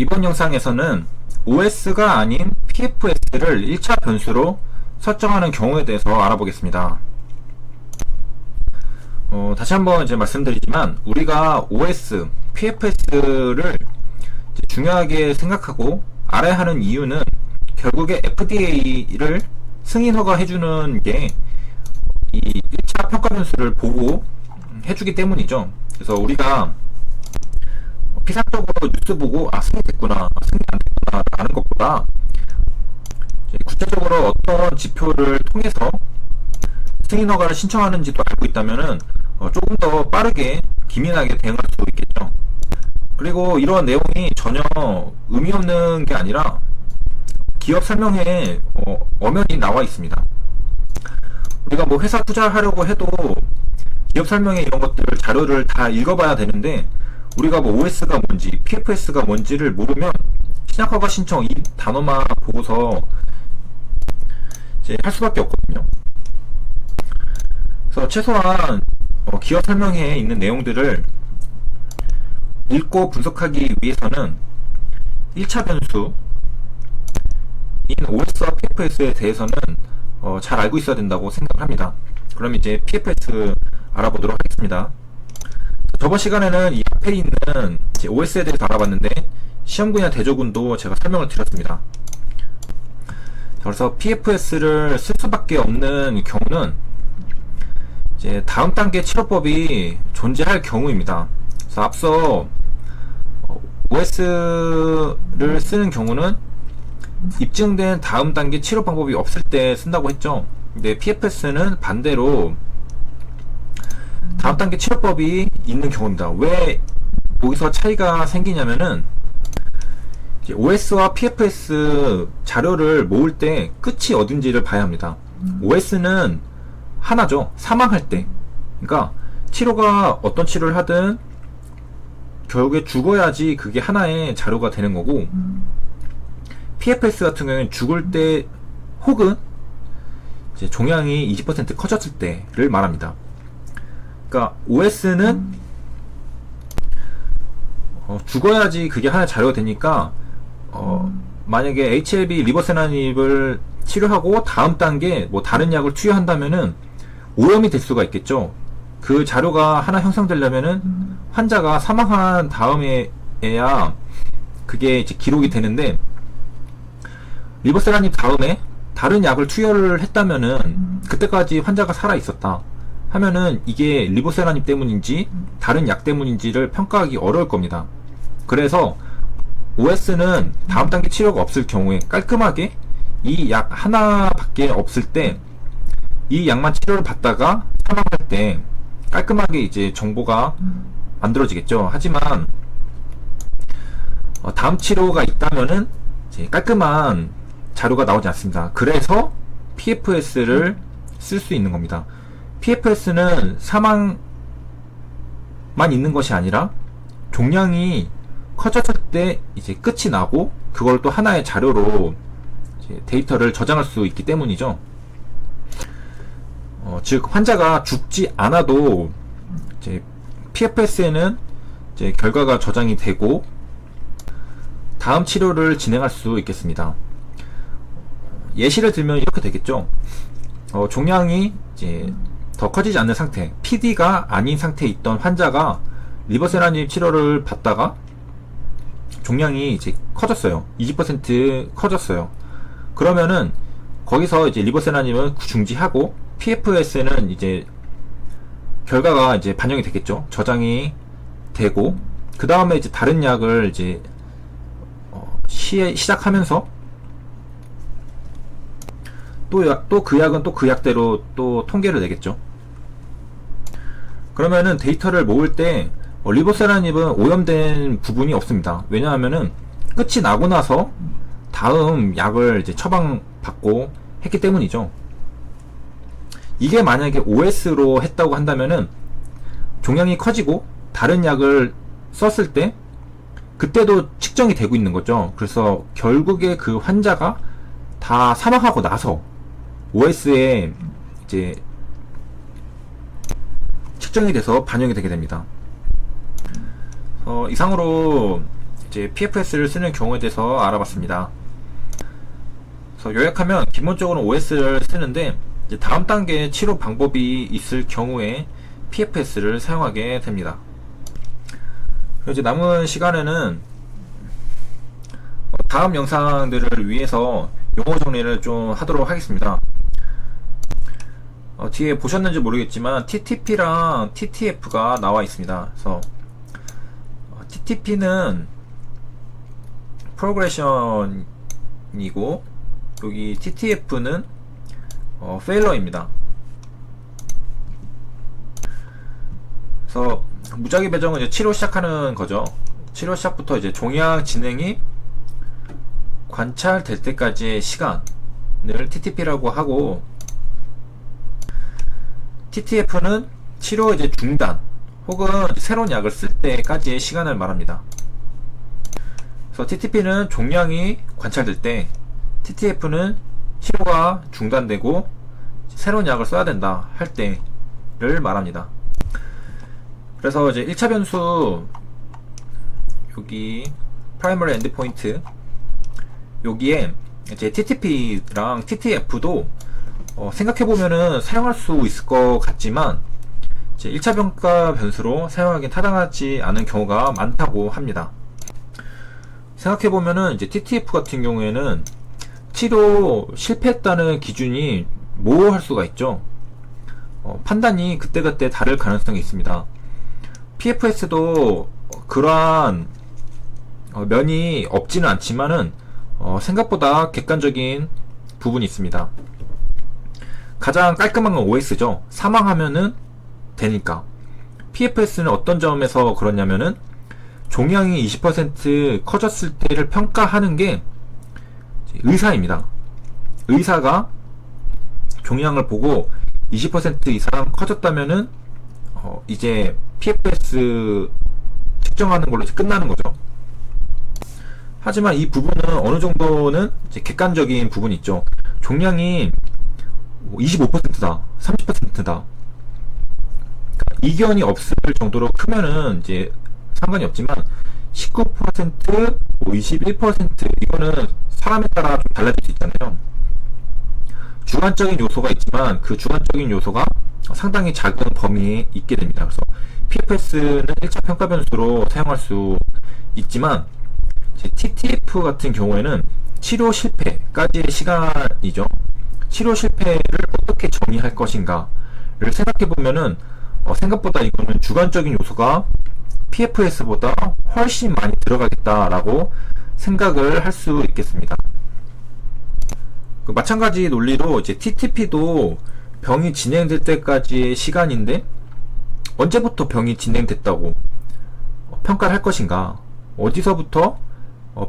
이번 영상에서는 OS가 아닌 PFS를 1차 변수로 설정하는 경우에 대해서 알아보겠습니다. 다시 한번 말씀드리지만 우리가 OS, PFS를 중요하게 생각하고 알아야 하는 이유는 결국에 FDA를 승인 허가해주는 게 이 1차 평가 변수를 보고 해주기 때문이죠. 그래서 우리가 피상적으로 뉴스 보고 승인됐구나, 승인 안 됐구나 라는 것보다 구체적으로 어떤 지표를 통해서 승인 허가를 신청하는지도 알고 있다면은 조금 더 빠르게 기민하게 대응할 수 있겠죠. 그리고 이런 내용이 전혀 의미 없는 게 아니라 기업 설명회에 엄연히 나와 있습니다. 우리가 뭐 회사 투자하려고 해도 기업 설명회 이런 것들 자료를 다 읽어봐야 되는데 우리가 뭐 OS가 뭔지 PFS가 뭔지를 모르면 신약허가 신청 이 단어만 보고서 할 수밖에 없거든요. 그래서 최소한 기업 설명회에 있는 내용들을 읽고 분석하기 위해서는 1차 변수인 OS와 PFS에 대해서는 잘 알고 있어야 된다고 생각을 합니다. 그럼 이제 PFS 알아보도록 하겠습니다. 저번 시간에는 이 앞에 있는 OS에 대해서 알아봤는데 시험군이나 대조군도 제가 설명을 드렸습니다. 그래서 PFS를 쓸 수밖에 없는 경우는 이제 다음 단계 치료법이 존재할 경우입니다. 그래서 앞서 OS를 쓰는 경우는 입증된 다음 단계 치료 방법이 없을 때 쓴다고 했죠. 근데 PFS는 반대로 다음 단계 치료법이 있는 경우입니다. 왜 여기서 차이가 생기냐면은 OS와 PFS 자료를 모을 때 끝이 어딘지를 봐야 합니다. OS는 하나죠. 사망할 때. 그러니까 치료가 어떤 치료를 하든 결국에 죽어야지 그게 하나의 자료가 되는 거고, PFS 같은 경우에는 죽을 때 혹은 이제 종양이 20% 커졌을 때를 말합니다. 그러니까 OS는 죽어야지 그게 하나의 자료가 되니까 만약에 HLB 리버세라닙을 치료하고 다음 단계 뭐 다른 약을 투여한다면은 오염이 될 수가 있겠죠. 그 자료가 하나 형성되려면은 환자가 사망한 다음에야 그게 이제 기록이 되는데, 리버세라닙 다음에 다른 약을 투여를 했다면은 그때까지 환자가 살아 있었다 하면은 이게 리버세라닙 때문인지 다른 약 때문인지를 평가하기 어려울 겁니다. 그래서 OS는 다음 단계 치료가 없을 경우에 깔끔하게 이 약 하나밖에 없을 때 이 약만 치료를 받다가 사망할 때 깔끔하게 이제 정보가 만들어지겠죠. 하지만 다음 치료가 있다면은 이제 깔끔한 자료가 나오지 않습니다. 그래서 PFS를 쓸 수 있는 겁니다. PFS는 사망만 있는 것이 아니라 종양이 커졌을 때 이제 끝이 나고 그걸 또 하나의 자료로 이제 데이터를 저장할 수 있기 때문이죠. 즉 환자가 죽지 않아도 이제 PFS에는 이제 결과가 저장이 되고 다음 치료를 진행할 수 있겠습니다. 예시를 들면 이렇게 되겠죠. 종양이 이제 더 커지지 않는 상태, PD가 아닌 상태에 있던 환자가 리버세라닙 치료를 받다가 종양이 이제 커졌어요. 20% 커졌어요. 그러면은 거기서 이제 리버세라닙은 중지하고 PFS는 이제 결과가 이제 반영이 되겠죠. 저장이 되고 그 다음에 이제 다른 약을 이제 시작하면서 또 그 약은 또 그 약대로 또 통계를 내겠죠. 그러면은 데이터를 모을 때 리버세라닙은 오염된 부분이 없습니다. 왜냐하면은 끝이 나고 나서 다음 약을 이제 처방받고 했기 때문이죠. 이게 만약에 OS로 했다고 한다면은 종양이 커지고 다른 약을 썼을 때 그때도 측정이 되고 있는 거죠. 그래서 결국에 그 환자가 다 사망하고 나서 OS에 이제 측정이 돼서 반영이 되게 됩니다. 이상으로 이제 PFS를 쓰는 경우에 대해서 알아봤습니다. 그래서 요약하면 기본적으로 OS를 쓰는데 이제 다음 단계 치료 방법이 있을 경우에 PFS를 사용하게 됩니다. 이제 남은 시간에는 다음 영상들을 위해서 용어 정리를 좀 하도록 하겠습니다. 뒤에 보셨는지 모르겠지만 TTP랑 TTF가 나와 있습니다. 그래서 TTP는 프로그레션이고 여기 TTF는 페일러입니다. 그래서 무작위 배정은 이제 치료 시작하는 거죠. 치료 시작부터 이제 종양 진행이 관찰될 때까지의 시간을 TTP라고 하고, TTF는 치료 이제 중단 혹은 새로운 약을 쓸 때까지의 시간을 말합니다. 그래서 TTP는 종양이 관찰될 때, TTF는 치료가 중단되고 새로운 약을 써야 된다 할 때를 말합니다. 그래서 이제 1차 변수 여기 프라이머리 엔드포인트 여기에 이제 TTP랑 TTF도 생각해보면은 사용할 수 있을 것 같지만 이제 1차 평가 변수로 사용하기 타당하지 않은 경우가 많다고 합니다. 생각해보면은 이제 TTF 같은 경우에는 치료 실패했다는 기준이 모호할 수가 있죠. 판단이 그때그때 다를 가능성이 있습니다. PFS도 그러한 면이 없지는 않지만은 생각보다 객관적인 부분이 있습니다. 가장 깔끔한 건 OS죠. 사망하면은 되니까. PFS는 어떤 점에서 그러냐면은 종양이 20% 커졌을 때를 평가하는 게 의사입니다. 의사가 종양을 보고 20% 이상 커졌다면은 이제 PFS 측정하는 걸로 이제 끝나는 거죠. 하지만 이 부분은 어느 정도는 이제 객관적인 부분이 있죠. 종양이 25%다, 30%다. 그러니까 이견이 없을 정도로 크면은 이제 상관이 없지만 19%, 21% 이거는 사람에 따라 좀 달라질 수 있잖아요. 주관적인 요소가 있지만 그 주관적인 요소가 상당히 작은 범위에 있게 됩니다. 그래서 PFS는 1차 평가 변수로 사용할 수 있지만 TTF 같은 경우에는 치료 실패까지의 시간이죠. 치료 실패를 어떻게 정의할 것인가를 생각해보면은 생각보다 이거는 주관적인 요소가 PFS보다 훨씬 많이 들어가겠다라고 생각을 할 수 있겠습니다. 마찬가지 논리로 이제 TTP도 병이 진행될 때까지의 시간인데 언제부터 병이 진행됐다고 평가를 할 것인가, 어디서부터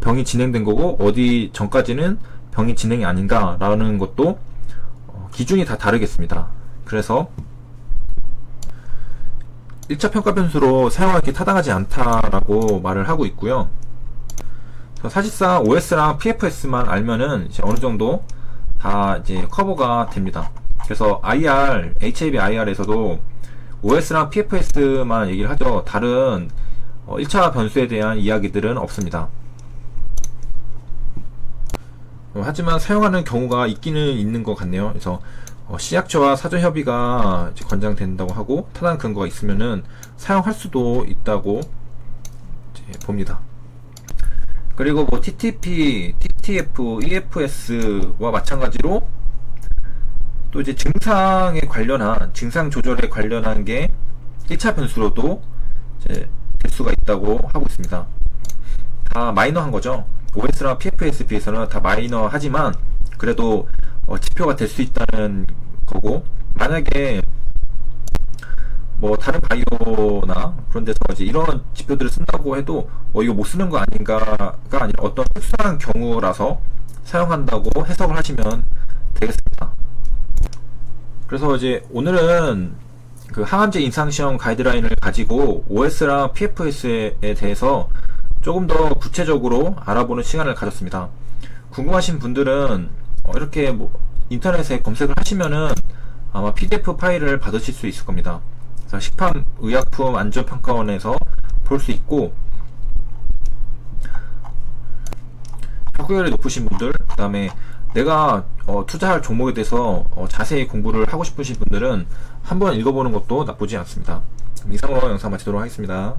병이 진행된 거고 어디 전까지는 병이 진행이 아닌가 라는 것도 기준이 다 다르겠습니다. 그래서 1차 평가 변수로 사용하기 타당하지 않다라고 말을 하고 있고요. 사실상 OS랑 PFS만 알면은 이제 어느 정도 다 이제 커버가 됩니다. 그래서 HAB IR에서도 OS랑 PFS만 얘기를 하죠. 다른 1차 변수에 대한 이야기들은 없습니다. 하지만 사용하는 경우가 있기는 있는 것 같네요. 그래서 시약처와 사전 협의가 이제 권장된다고 하고 타당 근거가 있으면은 사용할 수도 있다고 이제 봅니다. 그리고 뭐 TTP, TTF, EFS와 마찬가지로 또 이제 증상에 관련한, 증상 조절에 관련한 게 1차 변수로도 이제 될 수가 있다고 하고 있습니다. 다 마이너한 거죠. OS랑 PFS에 비해서는 다 마이너하지만 그래도 지표가 될 수 있다는 거고, 만약에 뭐 다른 바이오나 그런 데서 이제 이런 지표들을 쓴다고 해도 이거 못 쓰는 거 아닌가가 아니라 어떤 특수한 경우라서 사용한다고 해석을 하시면 되겠습니다. 그래서 이제 오늘은 그 항암제 임상시험 가이드라인을 가지고 OS랑 PFS에 대해서 조금 더 구체적으로 알아보는 시간을 가졌습니다. 궁금하신 분들은 이렇게 뭐 인터넷에 검색을 하시면은 아마 PDF 파일을 받으실 수 있을 겁니다. 식품의약품 안전평가원에서 볼 수 있고, 후회율이 높으신 분들, 그 다음에 내가 투자할 종목에 대해서 자세히 공부를 하고 싶으신 분들은 한번 읽어보는 것도 나쁘지 않습니다. 이상으로 영상 마치도록 하겠습니다.